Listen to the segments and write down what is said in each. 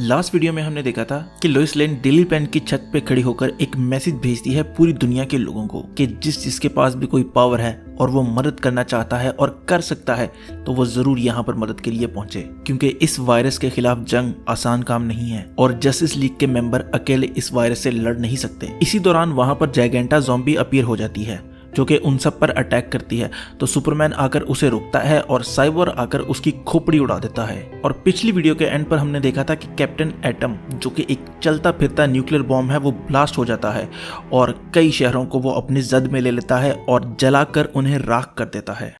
Last video में हमने देखा था कि लोइस लेन डेली प्लान की छत पे खड़ी होकर एक मैसेज भेजती है पूरी दुनिया के लोगों को कि जिसके पास भी कोई पावर है और वो मदद करना चाहता है और कर सकता है तो वो जरूर यहाँ पर मदद के लिए पहुंचे, क्योंकि इस वायरस के खिलाफ जंग आसान काम नहीं है और जस्टिस लीग के मेंबर अकेले इस वायरस से लड़ नहीं सकते। इसी दौरान वहां पर जायगेंटा ज़ॉम्बी अपीयर हो जाती है जो कि उन सब पर अटैक करती है, तो सुपरमैन आकर उसे रोकता है और साइबर आकर उसकी खोपड़ी उड़ा देता है। और पिछली वीडियो के एंड पर हमने देखा था कि कैप्टन एटम जो कि एक चलता फिरता न्यूक्लियर बॉम्ब है वो ब्लास्ट हो जाता है और कई शहरों को वो अपनी जद में ले लेता है और जलाकर उन्हें राख कर देता है।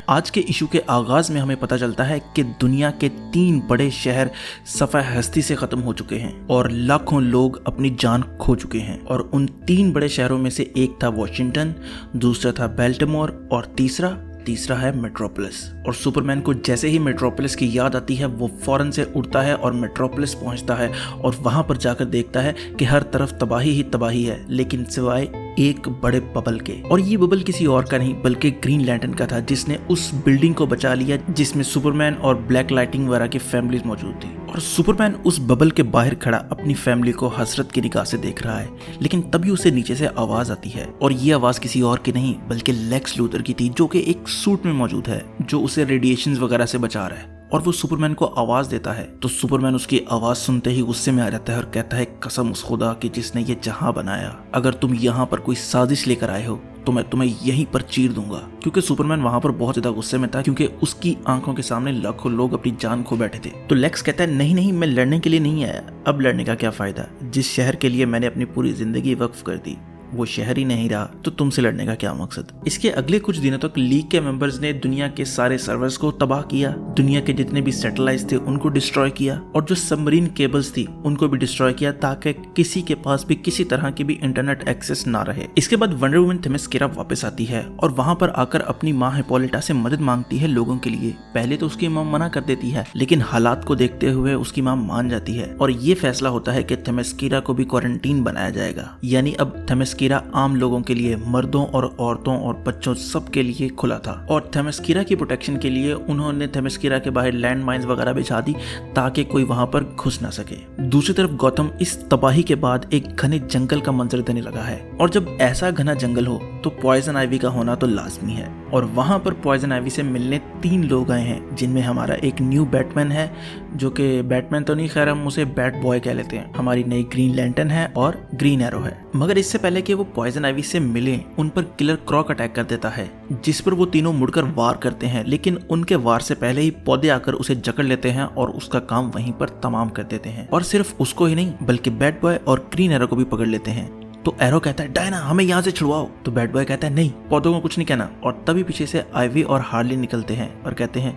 आज के इशू के आगाज में हमें पता चलता है कि दुनिया के 3 बड़े शहर सफा हस्ती से खत्म हो चुके हैं और लाखों लोग अपनी जान खो चुके हैं। और उन 3 बड़े शहरों में से एक था वॉशिंगटन, दूसरा था बेल्टिमोर और तीसरा है मेट्रोपोलिस। और सुपरमैन को जैसे ही मेट्रोपोलिस की याद आती है वो फौरन से उड़ता है और मेट्रोपोलिस पहुंचता है और वहां पर जाकर देखता है कि हर तरफ तबाही ही तबाही है, लेकिन सिवाय एक बड़े बबल के। और ये बबल किसी और का नहीं बल्कि ग्रीन लैंटर्न का था, जिसने उस बिल्डिंग को बचा लिया जिसमें सुपरमैन और ब्लैक लाइटिंग वगैरह की फैमिलीज मौजूद थी। और सुपरमैन उस बबल के बाहर खड़ा अपनी फैमिली को हसरत की निगाह से देख रहा है, लेकिन तभी उसे नीचे से आवाज आती है और ये आवाज किसी और की नहीं बल्कि लेक्स लूथर की थी, जो कि एक सूट में मौजूद है जो उसे रेडिएशंस वगैरह से बचा रहा है। और वो सुपरमैन को आवाज देता है तो सुपरमैन उसकी आवाज सुनते ही गुस्से में आ जाता है और कहता है, कसम उस खुदा की जिसने ये जहां बनाया, अगर तुम यहाँ पर कोई साजिश लेकर आए हो तो मैं तुम्हें यहीं पर चीर दूंगा। क्योंकि सुपरमैन वहां पर बहुत ज्यादा गुस्से में था, क्योंकि उसकी आंखों के सामने लाखों लोग अपनी जान खो बैठे थे। तो लेक्स कहता है, नहीं मैं लड़ने के लिए नहीं आया, अब लड़ने का क्या फायदा, जिस शहर के लिए मैंने अपनी पूरी जिंदगी वक्फ कर दी वो शहर ही नहीं रहा, तो तुमसे लड़ने का क्या मकसद। इसके अगले कुछ दिनों तक लीग के मेंबर्स ने दुनिया के सारे सर्वर्स को तबाह किया, दुनिया के जितने भी सैटेलाइट्स थे उनको डिस्ट्रॉय किया और जो सबमरीन केबल्स थी उनको भी डिस्ट्रॉय किया, ताकि किसी के पास भी किसी तरह की भी इंटरनेट एक्सेस ना रहे। इसके बाद वंडर वुमन थेमेस्केरा वापस आती है और वहां पर आकर अपनी माँ हिप्पोलिटा से मदद मांगती है लोगों के लिए। पहले तो उसकी माँ मना कर देती है, लेकिन हालात को देखते हुए उसकी माँ मान जाती है और ये फैसला होता है कि थेमेस्केरा को भी क्वारंटीन बनाया जाएगा, यानी अब थेमेस्केरा आम लोगों के लिए, मर्दों और औरतों और बच्चों सबके लिए खुला था। और थेमेस्केरा की प्रोटेक्शन के लिए उन्होंने थेमेस्केरा के बाहर लैंड माइंस वगैरह बिछा दी ताकि कोई वहां पर घुस ना सके। दूसरी तरफ गौतम इस तबाही के बाद एक घने जंगल का मंजर देने लगा है, और जब ऐसा घना जंगल हो तो पॉइजन आइवी का होना तो लाजमी है। और वहां पर पॉइजन आइवी से मिलने 3 लोग आए हैं, जिनमें हमारा एक न्यू बैटमैन है, जो कि बैटमैन तो नहीं, खैर हम उसे बैट बॉय कह लेते हैं, हमारी नई ग्रीन लैंटर्न है और ग्रीन एरो है। मगर इससे पहले कि वो पॉइजन आइवी से मिले उन पर किलर क्रॉक अटैक कर देता है, जिस पर वो तीनों मुड़कर वार करते हैं, लेकिन उनके वार से पहले ही पौधे आकर उसे जकड़ लेते हैं और उसका काम वहीं पर तमाम कर देते हैं। और सिर्फ उसको ही नहीं बल्कि बैट बॉय और ग्रीन एरो को भी पकड़ लेते हैं। तो एरो कहता है, डायना हमें यहाँ से छुड़वाओ, तो बैट बॉय कहता है, नहीं पौधों को कुछ नहीं कहना। और तभी पीछे से आइवी और हार्ली निकलते हैं और कहते हैं,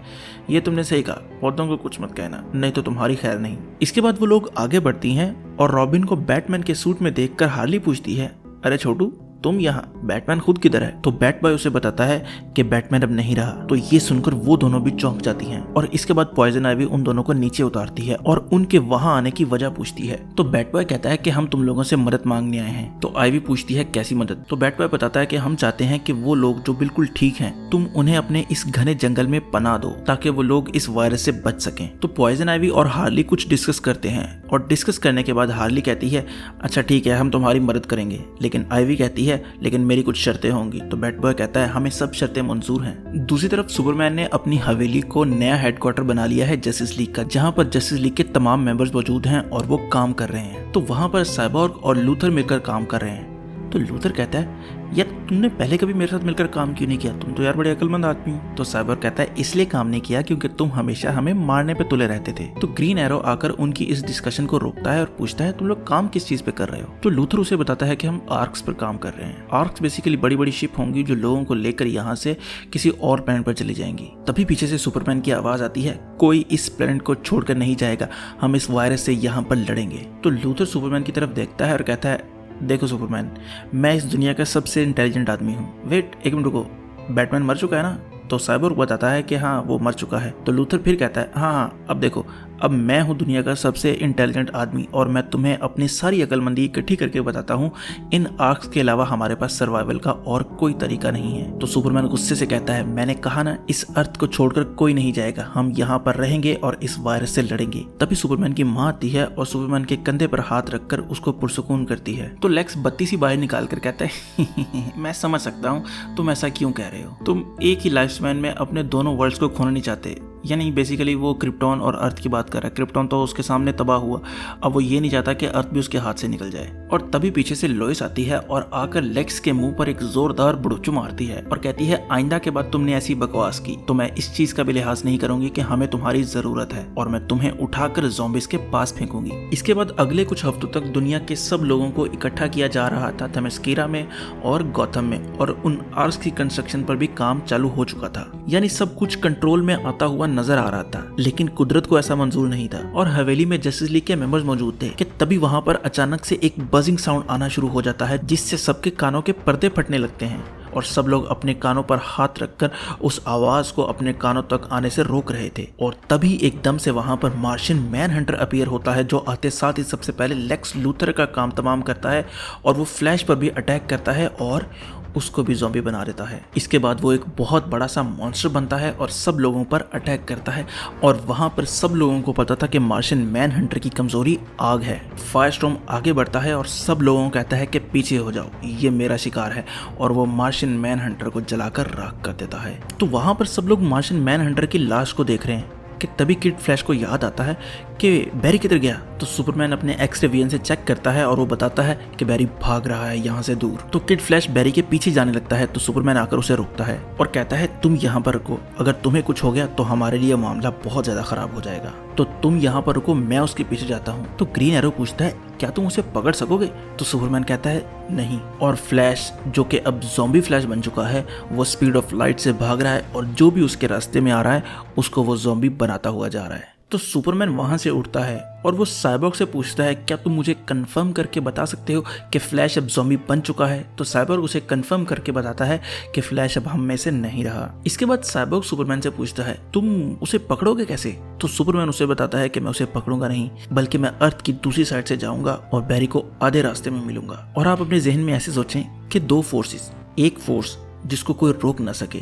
ये तुमने सही कहा, पौधों को कुछ मत कहना, नहीं तो तुम्हारी खैर नहीं। इसके बाद वो लोग आगे बढ़ती हैं और रॉबिन को बैटमैन के सूट में देखकर हार्ली पूछती है, अरे छोटू तुम यहाँ, बैटमैन खुद किधर है। तो बैट बॉय उसे बताता है कि बैटमैन अब नहीं रहा। तो ये सुनकर वो दोनों भी चौंक जाती हैं और इसके बाद पॉइजन आइवी उन दोनों को नीचे उतारती है और उनके वहां आने की वजह पूछती है। तो बैट बॉय कहता है कि हम तुम लोगों से मदद मांगने आए हैं। तो आइवी पूछती है, कैसी मदद। तो बैट बॉय बताता है कि हम चाहते हैं कि वो लोग जो बिल्कुल ठीक हैं, तुम उन्हें अपने इस घने जंगल में पनाह दो ताकि वो लोग इस वायरस से बच सकें। तो पॉइजन आइवी और हार्ली कुछ डिस्कस करते हैं और डिस्कस करने के बाद हार्ली कहती है, अच्छा ठीक है हम तुम्हारी मदद करेंगे, लेकिन आइवी कहती है, लेकिन मेरी कुछ शर्तें होंगी। तो बैट बॉय कहता है, हमें सब शर्तें मंजूर हैं। दूसरी तरफ सुपरमैन ने अपनी हवेली को नया हेडक्वार्टर बना लिया है जस्टिस लीग का, जहां पर जस्टिस लीग के तमाम मेंबर्स मौजूद हैं और वो काम कर रहे हैं। तो वहां पर साइबोर्ग और लूथर मिलकर काम कर रहे हैं। तो लूथर कहता है, यार तुमने पहले कभी मेरे साथ मिलकर काम क्यों नहीं किया, तुम तो यार बड़े अक्लमंद आदमी हो। तो साइबोर्ग कहता है, इसलिए काम नहीं किया क्योंकि तुम हमेशा हमें मारने पे तुले रहते थे। तो ग्रीन एरो आकर उनकी इस डिस्कशन को रोकता है और पूछता है, तुम लोग काम किस चीज पे कर रहे हो। तो लूथर उसे बताता है कि हम आर्क्स पर काम कर रहे हैं। आर्क्स बेसिकली बड़ी बड़ी शिप होंगी जो लोगों को लेकर यहाँ से किसी और प्लेनेट पर चली जाएंगी। तभी पीछे से सुपरमैन की आवाज आती है, कोई इस प्लेनेट को छोड़कर नहीं जाएगा, हम इस वायरस से यहाँ पर लड़ेंगे। तो लूथर सुपरमैन की तरफ देखता है और कहता है, देखो सुपरमैन, मैं इस दुनिया का सबसे इंटेलिजेंट आदमी हूँ। वेट एक मिनट रुको, बैटमैन मर चुका है ना। तो साइबोर्ग बताता है कि हाँ वो मर चुका है। तो लूथर फिर कहता है, हाँ अब देखो, अब मैं हूँ दुनिया का सबसे इंटेलिजेंट आदमी और मैं तुम्हें अपनी सारी अक्लमंदी इकट्ठी करके बताता हूँ, इन आर्क्स के अलावा हमारे पास सर्वाइवल का और कोई तरीका नहीं है। तो सुपरमैन गुस्से से कहता है, मैंने कहा ना, इस अर्थ को छोड़कर कोई नहीं जाएगा, हम यहाँ पर रहेंगे और इस वायरस से लड़ेंगे। तभी सुपरमैन की माँ आती है और सुपरमैन के कंधे पर हाथ रखकर उसको पुरसुकून करती है। तो लेक्स बत्ती सी बाहर निकाल कर कहता है मैं समझ सकता हूँ तुम ऐसा क्यों कह रहे हो, तुम एक ही लाइफ स्पैन में अपने दोनों वर्ल्ड्स को खोना नहीं चाहते। यानी बेसिकली वो क्रिप्टॉन और अर्थ की बात कर रहा है। क्रिप्टॉन तो उसके सामने तबाह हुआ, अब वो ये नहीं चाहता कि अर्थ भी उसके हाथ से निकल जाए। और तभी पीछे से लोइस आती है और आकर लेक्स के मुंह पर एक जोरदार बुड़ुचू मारती है और कहती है, आइंदा के बाद तुमने ऐसी बकवास की तो मैं इस चीज का भी लिहाज नहीं करूंगी कि हमें तुम्हारी जरूरत है और मैं तुम्हें उठाकर ज़ॉम्बीज़ के पास फेंकूंगी। इसके बाद अगले कुछ हफ्तों तक दुनिया के सब लोगों को इकट्ठा किया जा रहा था थेमेस्कीरा में और गौथम में, और उन आर्क्स की कंस्ट्रक्शन पर भी काम चालू हो चुका था। यानी सब कुछ कंट्रोल में आता हुआ नजर आ रहा था, लेकिन कुदरत को ऐसा मंजूर नहीं था और हवेली में जस्टिस लीग के मेंबर्स मौजूद थे कि तभी वहां पर अचानक से एक बजिंग साउंड आना शुरू हो जाता है, जिससे सबके कानों के पर्दे फटने लगते हैं और सब लोग अपने कानों पर हाथ रखकर उस आवाज को अपने कानों तक आने से रोक रहे थे। और तभी एकदम से वहां पर मार्शियन मैन हंटर अपीयर होता है, जो आते साथ ही सबसे पहले लेक्स लूथर का काम तमाम करता है और वो फ्लैश पर भी अटैक करता है और उसको भी ज़ॉम्बी बना देता है। इसके बाद वो एक बहुत बड़ा सा मॉन्स्टर बनता है और सब लोगों पर अटैक करता है और वहां पर सब लोगों को पता था कि मार्शियन मैन हंटर की कमजोरी आग है। फायरस्टॉर्म आगे बढ़ता है और सब लोगों को कहता है कि पीछे हो जाओ, ये मेरा शिकार है, और वो मार्शियन मैन हंटर को जलाकर राख कर देता है। तो वहां पर सब लोग मार्शियन मैन हंटर की लाश को देख रहे हैं कि तभी किड फ्लैश को याद आता है कि बैरी किधर गया। तो सुपरमैन अपने एक्स-रे विजन से चेक करता है और वो बताता है कि बैरी भाग रहा है यहाँ से दूर। तो किड फ्लैश बैरी के पीछे जाने लगता है, तो सुपरमैन आकर उसे रोकता है और कहता है, तुम यहाँ पर रुको, अगर तुम्हें कुछ हो गया तो हमारे लिए मामला बहुत ज्यादा खराब हो जाएगा, तो तुम यहाँ पर रुको, मैं उसके पीछे जाता हूँ। तो ग्रीन एरो पूछता है, क्या तुम उसे पकड़ सकोगे? तो सुपरमैन कहता है नहीं, और फ्लैश जो कि अब ज़ॉम्बी फ्लैश बन चुका है, वो स्पीड ऑफ लाइट से भाग रहा है और जो भी उसके रास्ते में आ रहा है उसको वो ज़ॉम्बी बनाता हुआ जा रहा है। तो सुपरमैन वहां से उठता है और वो साइबॉर्ग से पूछता है, क्या तुम मुझे कंफर्म करके बता सकते हो कि फ्लैश अब ज़ॉम्बी बन चुका है? तो साइबॉर्ग उसे कंफर्म करके बताता है कि फ्लैश अब हम में से नहीं रहा। इसके बाद साइबॉर्ग सुपरमैन से पूछता है, तुम उसे पकड़ोगे कैसे? तो सुपरमैन उसे बताता है कि मैं उसे पकड़ूंगा नहीं, बल्कि मैं अर्थ की दूसरी साइड से जाऊंगा और बैरी को आधे रास्ते में मिलूंगा। और आप अपने जहन में ऐसे सोचें कि दो फोर्सेस, एक फोर्स जिसको कोई रोक ना सके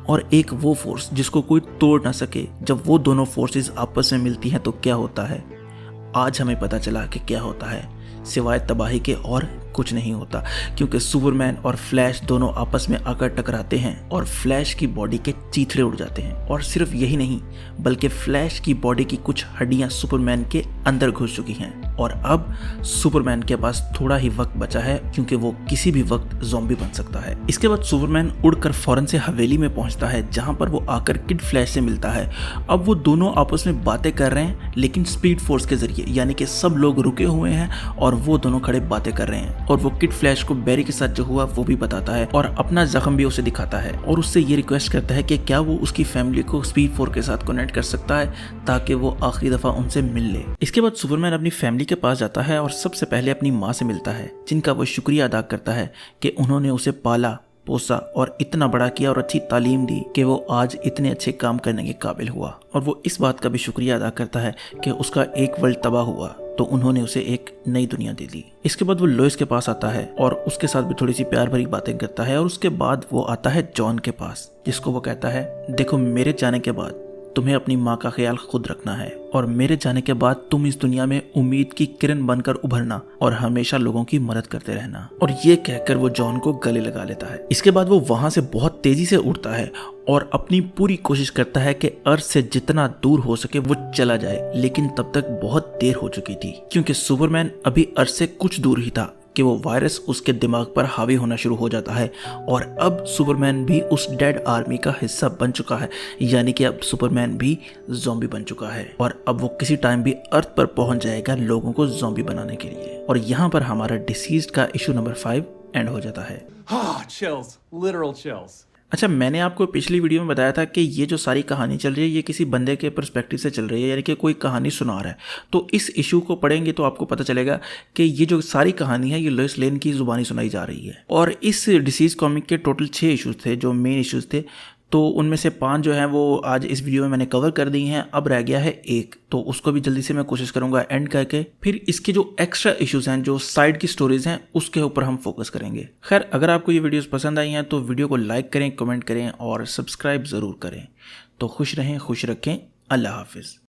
और एक वो फोर्स जिसको कोई तोड़ ना सके, जब वो दोनों फोर्सेस आपस में मिलती हैं तो क्या होता है? आज हमें पता चला कि क्या होता है, सिवाय तबाही के और कुछ नहीं होता, क्योंकि सुपरमैन और फ्लैश दोनों आपस में आकर टकराते हैं और फ्लैश की बॉडी के चीथड़े उड़ जाते हैं। और सिर्फ यही नहीं, बल्कि फ्लैश की बॉडी की कुछ हड्डियां सुपरमैन के अंदर घुस चुकी हैं और अब सुपरमैन के पास थोड़ा ही वक्त बचा है, क्योंकि वो किसी भी वक्त ज़ॉम्बी बन सकता है। इसके बाद सुपरमैन उड़कर फौरन से हवेली में पहुंचता है, जहां पर वो आकर किड फ्लैश से मिलता है। अब वो दोनों आपस में बातें कर रहे हैं, लेकिन स्पीड फोर्स के जरिए, यानी कि सब लोग रुके हुए हैं और वो दोनों खड़े बातें कर रहे हैं। और वो किड फ्लैश को बैरी के साथ जो हुआ वो भी बताता है और अपना जख्म भी उसे दिखाता है और उससे ये रिक्वेस्ट करता है कि क्या वो उसकी फैमिली को स्पीड फोर्स के साथ कनेक्ट कर सकता है ताकि वो आखिरी दफा उनसे मिल ले। इसके बाद सुपरमैन अपनी फैमिली के पास जाता है और सबसे पहले अपनी माँ से मिलता है, जिनका वो शुक्रिया अदा करता है कि उन्होंने उसे पाला पोसा और इतना बड़ा किया और अच्छी तालीम दी कि वो आज इतने अच्छे काम करने के काबिल हुआ। और वो इस बात का भी शुक्रिया अदा करता है कि उसका एक वर्ल्ड तबाह हुआ तो उन्होंने उसे एक नई दुनिया दे दी। इसके बाद वो लोइस के पास आता है और उसके साथ भी थोड़ी सी प्यार भरी बातें करता है और उसके बाद वो आता है जॉन के पास, जिसको वो कहता है, देखो मेरे जाने के बाद तुम्हें अपनी माँ का ख्याल खुद रखना है और मेरे जाने के बाद तुम इस दुनिया में उम्मीद की किरण बनकर उभरना और हमेशा लोगों की मदद करते रहना। और ये कहकर वो जॉन को गले लगा लेता है। इसके बाद वो वहां से बहुत तेजी से उड़ता है और अपनी पूरी कोशिश करता है कि अर्थ से जितना दूर हो सके वो चला जाए, लेकिन तब तक बहुत देर हो चुकी थी, क्योंकि सुपरमैन अभी अर्थ से कुछ दूर ही था कि वो वायरस उसके दिमाग पर हावी होना शुरू हो जाता है और अब सुपरमैन भी उस डेड आर्मी का हिस्सा बन चुका है, यानी कि अब सुपरमैन भी ज़ॉम्बी बन चुका है और अब वो किसी टाइम भी अर्थ पर पहुंच जाएगा लोगों को ज़ॉम्बी बनाने के लिए। और यहाँ पर हमारा डिसीज्ड का इशू नंबर 5 एंड हो जाता है। Chills, literal chills. अच्छा, मैंने आपको पिछली वीडियो में बताया था कि ये जो सारी कहानी चल रही है ये किसी बंदे के पर्सपेक्टिव से चल रही है, यानी कि कोई कहानी सुना रहा है। तो इस इशू को पढ़ेंगे तो आपको पता चलेगा कि ये जो सारी कहानी है ये लोइस लेन की ज़ुबानी सुनाई जा रही है। और इस डिसीज कॉमिक के टोटल 6 इशूज़ थे जो मेन इशूज़ थे, तो उनमें से 5 जो हैं वो आज इस वीडियो में मैंने कवर कर दी हैं। अब रह गया है एक, तो उसको भी जल्दी से मैं कोशिश करूंगा एंड करके फिर इसके जो एक्स्ट्रा इश्यूज हैं, जो साइड की स्टोरीज हैं, उसके ऊपर हम फोकस करेंगे। खैर, अगर आपको ये वीडियोस पसंद आई हैं तो वीडियो को लाइक करें, कमेंट करें और सब्सक्राइब ज़रूर करें। तो खुश रहें, खुश रखें। अल्लाह हाफिज़।